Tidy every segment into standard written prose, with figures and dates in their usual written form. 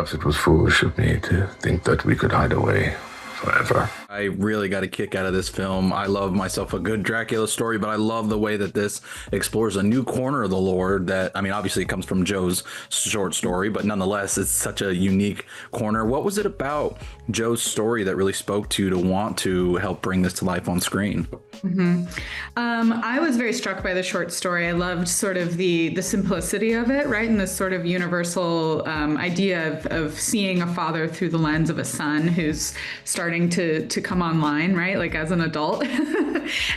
Perhaps it was foolish of me to think that we could hide away forever. I really got a kick out of this film. I love myself a good Dracula story, but I love the way that this explores a new corner of the lore that, I mean, obviously it comes from Joe's short story, but nonetheless, it's such a unique corner. What was it about Joe's story that really spoke to you to want to help bring this to life on screen? I was very struck by the short story. I loved sort of the simplicity of it, right? And this sort of universal idea of seeing a father through the lens of a son who's starting to come online, right? Like as an adult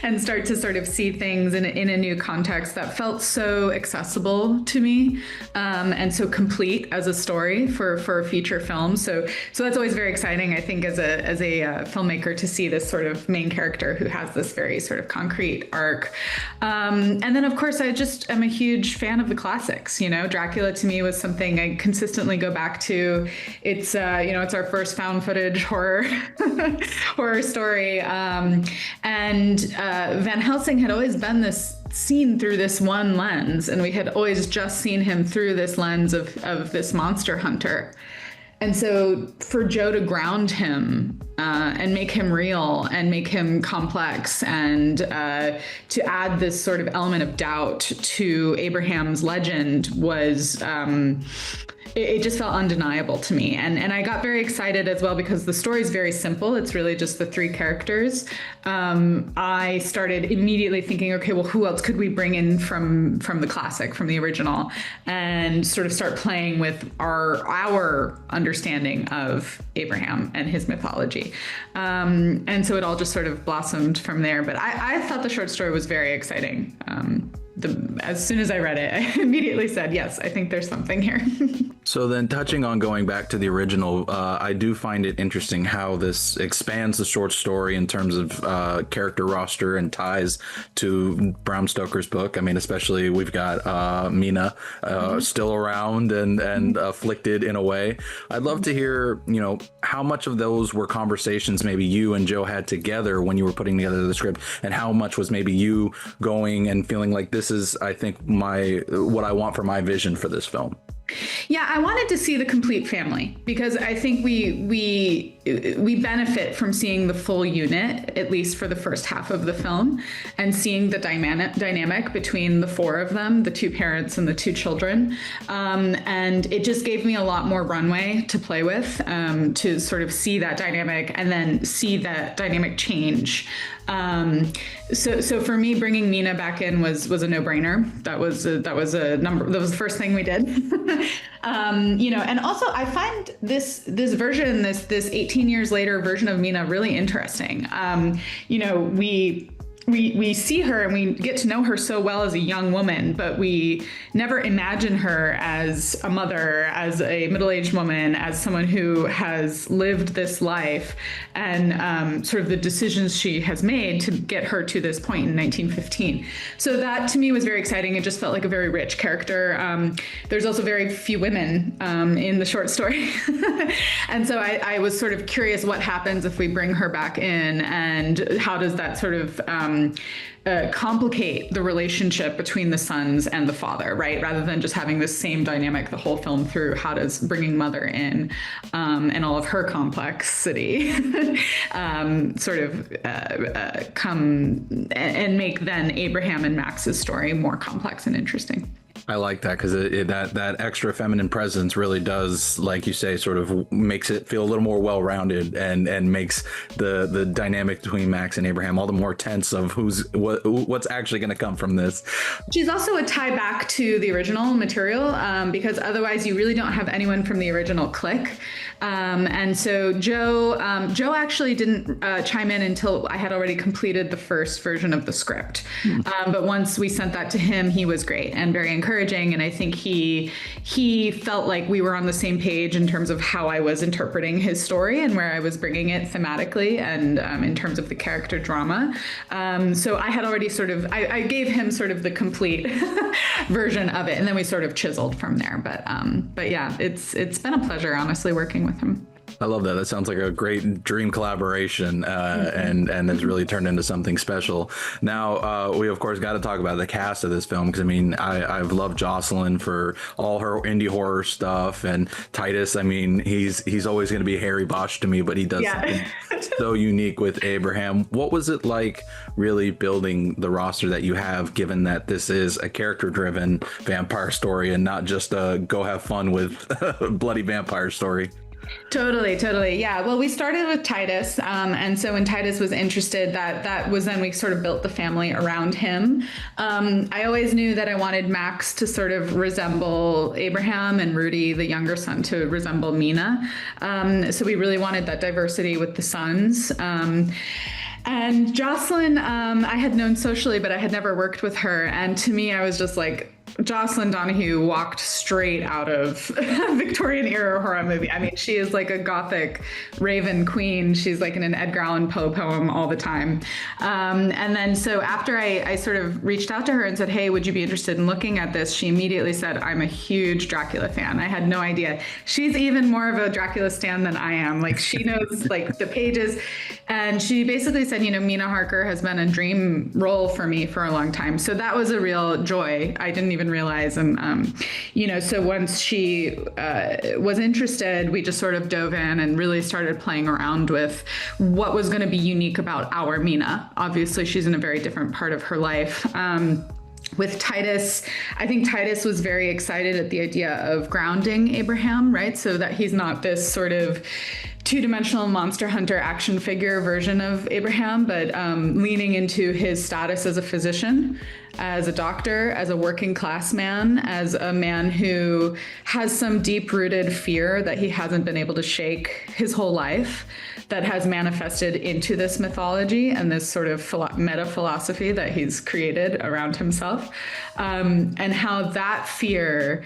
and start to sort of see things in a new context that felt so accessible to me and so complete as a story for a feature film. So that's always very exciting, I think, as a filmmaker to see this sort of main character who has this very sort of concrete arc. And then, of course, I'm a huge fan of the classics. You know, Dracula to me was something I consistently go back to. It's, it's our first found footage horror story. And Van Helsing had always been seen through this one lens, and we had always just seen him through this lens of this monster hunter. And so for Joe to ground him and make him real and make him complex and to add this sort of element of doubt to Abraham's legend was it just felt undeniable to me. And I got very excited as well because the story is very simple. It's really just the three characters. I started immediately thinking, okay, well, who else could we bring in from the classic, from the original, and sort of start playing with our understanding of Abraham and his mythology. And so it all just sort of blossomed from there. But I thought the short story was very exciting. As soon as I read it, I immediately said, yes, I think there's something here. So then touching on going back to the original, I do find it interesting how this expands the short story in terms of character roster and ties to Bram Stoker's book. I mean, especially we've got Mina still around and afflicted in a way. I'd love to hear, how much of those were conversations maybe you and Joe had together when you were putting together the script, and how much was maybe you going and feeling like this is, I think, what I want for my vision for this film. Yeah, I wanted to see the complete family because I think we benefit from seeing the full unit, at least for the first half of the film, and seeing the dynamic between the four of them, the two parents and the two children. And it just gave me a lot more runway to play with, to sort of see that dynamic and then see that dynamic change. So for me, bringing Mina back in was a no-brainer. That was the first thing we did. And also I find this version, this 18 years later version of Mina really interesting. We see her and we get to know her so well as a young woman, but we never imagine her as a mother, as a middle-aged woman, as someone who has lived this life and sort of the decisions she has made to get her to this point in 1915. So that to me was very exciting. It just felt like a very rich character. There's also very few women in the short story. And so I was sort of curious what happens if we bring her back in, and how does that sort of complicate the relationship between the sons and the father, right? Rather than just having this same dynamic the whole film through, how does bringing Mother in and all of her complexity sort of come and make then Abraham and Max's story more complex and interesting. I like that because that extra feminine presence really does, like you say, sort of makes it feel a little more well-rounded and makes the dynamic between Max and Abraham all the more tense of what's actually going to come from this. She's also a tie back to the original material because otherwise you really don't have anyone from the original click. And so Joe actually didn't chime in until I had already completed the first version of the script. But once we sent that to him, he was great and very encouraging. And I think he felt like we were on the same page in terms of how I was interpreting his story and where I was bringing it thematically and in terms of the character drama. So I had already I gave him sort of the complete version of it, and then we sort of chiseled from there. But yeah, it's been a pleasure, honestly, working with him. I love that. That sounds like a great dream collaboration, and has really turned into something special. Now, we of course got to talk about the cast of this film, because I mean, I've loved Jocelyn for all her indie horror stuff, and Titus. I mean, he's always going to be Harry Bosch to me, but he does something so unique with Abraham. What was it like really building the roster that you have, given that this is a character-driven vampire story and not just a go have fun with bloody vampire story? Totally. Yeah. Well, we started with Titus. And so when Titus was interested, that was then we sort of built the family around him. I always knew that I wanted Max to sort of resemble Abraham, and Rudy, the younger son, to resemble Mina. So we really wanted that diversity with the sons. And Jocelyn, I had known socially, but I had never worked with her. And to me, I was just like, Jocelyn Donahue walked straight out of a Victorian era horror movie. I mean, she is like a gothic raven queen. She's like in an Edgar Allan Poe poem all the time. And then so after I sort of reached out to her and said, hey, would you be interested in looking at this? She immediately said, I'm a huge Dracula fan. I had no idea. She's even more of a Dracula stan than I am. Like, she knows like the pages. And she basically said, Mina Harker has been a dream role for me for a long time. So that was a real joy. I didn't even realize. And, so once she was interested, we just sort of dove in and really started playing around with what was going to be unique about our Mina. Obviously, she's in a very different part of her life. With Titus, I think Titus was very excited at the idea of grounding Abraham, right? So that he's not this sort of two-dimensional monster hunter action figure version of Abraham, but leaning into his status as a physician, as a doctor, as a working class man, as a man who has some deep-rooted fear that he hasn't been able to shake his whole life, that has manifested into this mythology and this sort of meta philosophy that he's created around himself, and how that fear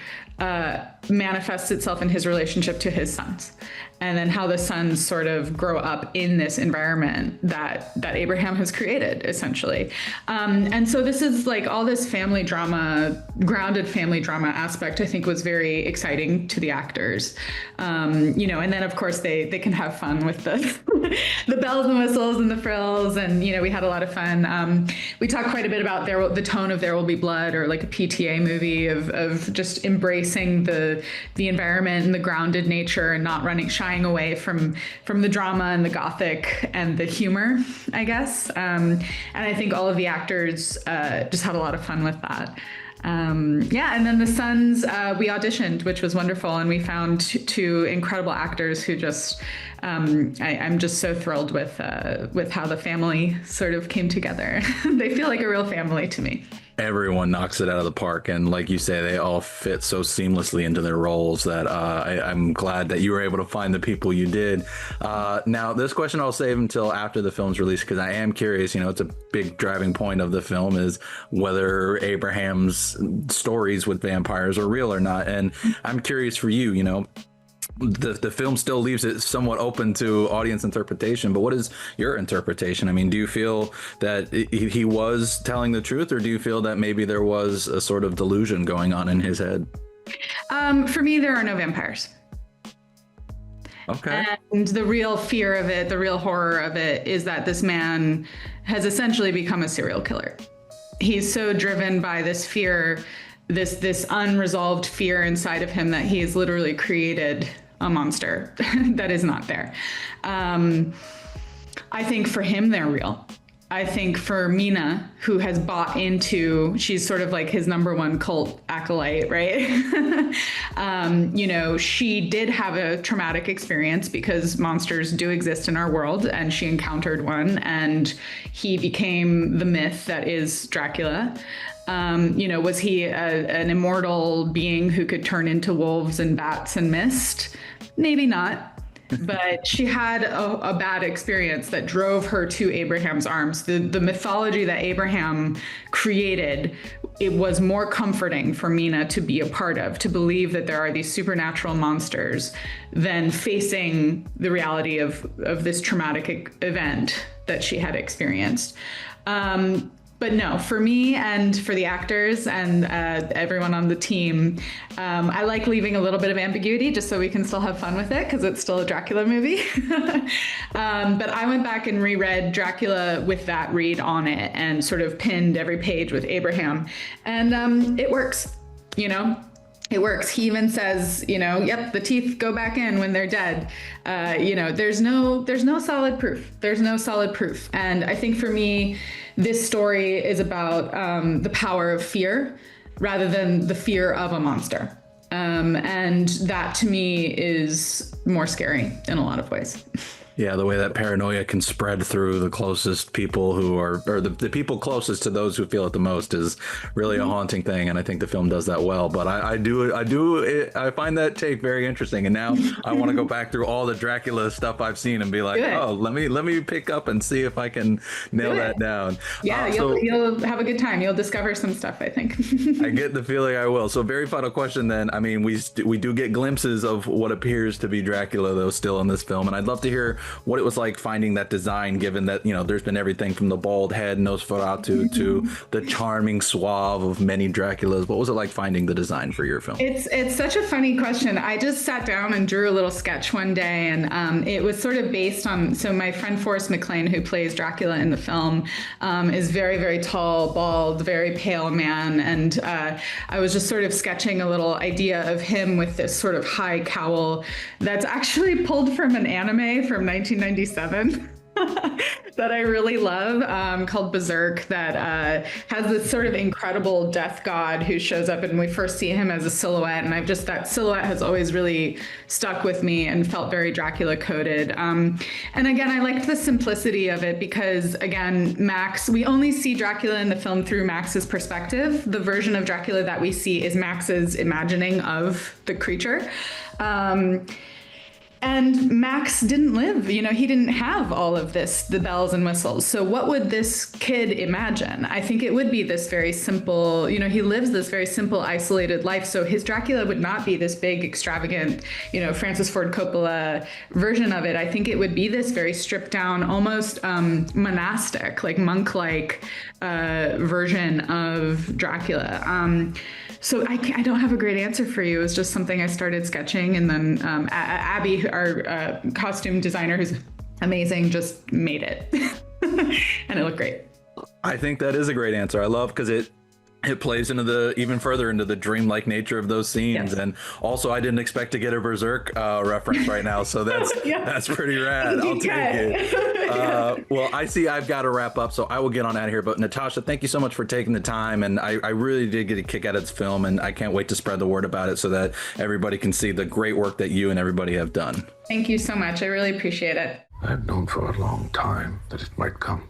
manifests itself in his relationship to his sons, and then how the sons sort of grow up in this environment that Abraham has created, essentially. And so this is like all this family drama, grounded family drama aspect, I think was very exciting to the actors. And then of course they can have fun with the bells and whistles and the frills. And, we had a lot of fun. We talked quite a bit about the tone of There Will Be Blood, or like a PTA movie of just embracing the environment and the grounded nature, and not shying away from the drama and the gothic and the humor, I guess. And I think all of the actors just had a lot of fun with that. And then the sons, we auditioned, which was wonderful, and we found two incredible actors who just, I'm just so thrilled with how the family sort of came together. They feel like a real family to me. Everyone knocks it out of the park, and like you say, they all fit so seamlessly into their roles that I'm glad that you were able to find the people you did. Now, this question I'll save until after the film's released, because I am curious. It's a big driving point of the film is whether Abraham's stories with vampires are real or not, and I'm curious for you. The film still leaves it somewhat open to audience interpretation, but what is your interpretation? I mean, do you feel that he was telling the truth, or do you feel that maybe there was a sort of delusion going on in his head? For me, there are no vampires. Okay. And the real fear of it, the real horror of it, is that this man has essentially become a serial killer. He's so driven by this fear, this unresolved fear inside of him, that he has literally created a monster that is not there. I think for him, they're real. I think for Mina, who has bought into, she's sort of like his number one cult acolyte, right? She did have a traumatic experience because monsters do exist in our world, and she encountered one, and he became the myth that is Dracula. Was he an immortal being who could turn into wolves and bats and mist? Maybe not. But she had a bad experience that drove her to Abraham's arms. The mythology that Abraham created, it was more comforting for Mina to be a part of, to believe that there are these supernatural monsters, than facing the reality of this traumatic event that she had experienced. But no, for me and for the actors and everyone on the team, I like leaving a little bit of ambiguity just so we can still have fun with it because it's still a Dracula movie. But I went back and reread Dracula with that read on it and sort of pinned every page with Abraham. And it works, you know? It works. He even says, you know, yep, the teeth go back in when they're dead. You know, there's no solid proof. There's no solid proof. And I think for me, this story is about the power of fear rather than the fear of a monster. And that to me is more scary in a lot of ways. Yeah, the way that paranoia can spread through the closest people who are, or the people closest to those who feel it the most is really a haunting thing. And I think the film does that well. But I find that take very interesting. And now I want to go back through all the Dracula stuff I've seen and be like, oh, let me pick up and see if I can nail that down. Yeah, you'll have a good time. You'll discover some stuff, I think. I get the feeling I will. So very final question then. I mean, we do get glimpses of what appears to be Dracula, though, still in this film. And I'd love to hear what it was like finding that design, given that, you know, there's been everything from the bald head Nosferatu to the charming suave of many Draculas. What was it like finding the design for your film? It's such a funny question. I just sat down and drew a little sketch one day, and it was sort of based on, so my friend Forrest McLean, who plays Dracula in the film, is very, very tall, bald, very pale man. And I was just sort of sketching a little idea of him with this sort of high cowl that's actually pulled from an anime from 1997 that I really love, called Berserk, that has this sort of incredible death god who shows up, and we first see him as a silhouette, and that silhouette has always really stuck with me and felt very Dracula coded. And again, I liked the simplicity of it because, again, Max, we only see Dracula in the film through Max's perspective. The version of Dracula that we see is Max's imagining of the creature. And Max didn't live, you know, he didn't have all of this, the bells and whistles. So what would this kid imagine? I think it would be this very simple, you know, he lives this very simple, isolated life. So his Dracula would not be this big, extravagant, you know, Francis Ford Coppola version of it. I think it would be this very stripped down, almost monastic, like monk-like version of Dracula. So I don't have a great answer for you. It was just something I started sketching, and then Abby, our costume designer, who's amazing, just made it, and it looked great. I think that is a great answer. I love because it plays into even further into the dreamlike nature of those scenes. Yes. And also, I didn't expect to get a Berserk reference right now, so that's that's pretty rad. I'll take it. Well, I see I've got to wrap up, so I will get on out of here. But Natasha, thank you so much for taking the time, and I really did get a kick out of this film, and I can't wait to spread the word about it so that everybody can see the great work that you and everybody have done. Thank you so much. I really appreciate it. I've known for a long time that it might come.